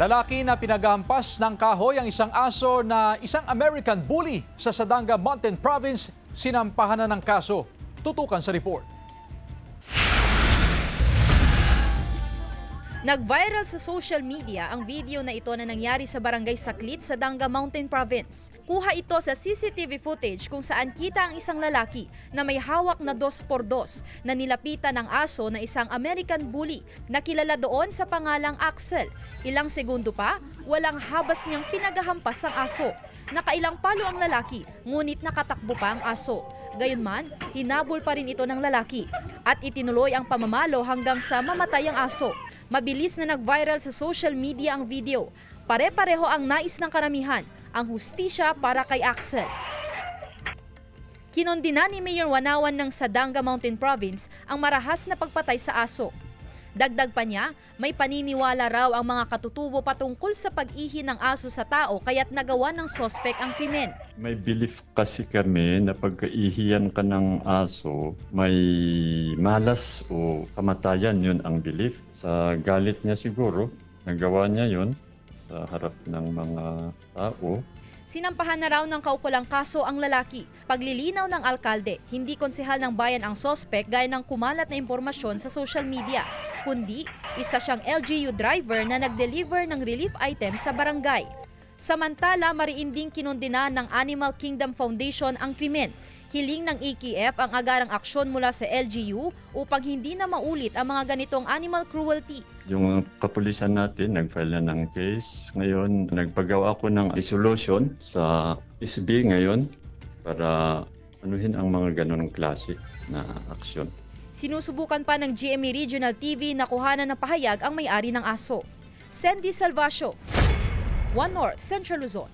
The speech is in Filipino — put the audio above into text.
Lalaki na pinaghampas ng kahoy ang isang aso na isang American bully sa Sadanga Mountain Province, sinampahan na ng kaso. Tutukan sa report. Nag-viral sa social media ang video na ito na nangyari sa Barangay Saklit sa Sadanga Mountain Province. Kuha ito sa CCTV footage kung saan kita ang isang lalaki na may hawak na 2x2 na nilapitan ng aso na isang American bully na kilala doon sa pangalang Axel. Ilang segundo pa, walang habas niyang pinagahampas ang aso. Nakailang palo ang lalaki, ngunit nakatakbo pa ang aso. Gayunman, hinabol pa rin ito ng lalaki at itinuloy ang pamamalo hanggang sa mamatay ang aso. Mabilis na nag-viral sa social media ang video. Pare-pareho ang nais ng karamihan, ang hustisya para kay Axel. Kinondina ni Mayor Wanawan ng Sadanga Mountain Province ang marahas na pagpatay sa aso. Dagdag pa niya, may paniniwala raw ang mga katutubo patungkol sa pag-ihi ng aso sa tao kaya't nagawa ng sospek ang krimen. May belief kasi kami na pagkaihiyan ka ng aso, may malas o kamatayan, yun ang belief. Sa galit niya siguro, nagawa niya yun sa harap ng mga tao. Sinampahan na raw ng kaukulang kaso ang lalaki. Paglilinaw ng alkalde, hindi konsehal ng bayan ang sospek gaya ng kumalat na impormasyon sa social media, kundi isa siyang LGU driver na nag-deliver ng relief item sa barangay. Samantala, mariinding kinondina ng Animal Kingdom Foundation ang krimen. Hiling ng AKF ang agarang aksyon mula sa LGU upang hindi na maulit ang mga ganitong animal cruelty. Yung kapulisan natin, nag-file na ng case. Ngayon, nagpagawa ako ng resolution sa SB ngayon para anuhin ang mga ganong klase na aksyon. Sinusubukan pa ng GMA Regional TV na kuhanan ng pahayag ang may-ari ng aso. Sandy Salvacio, One North, Central Luzon.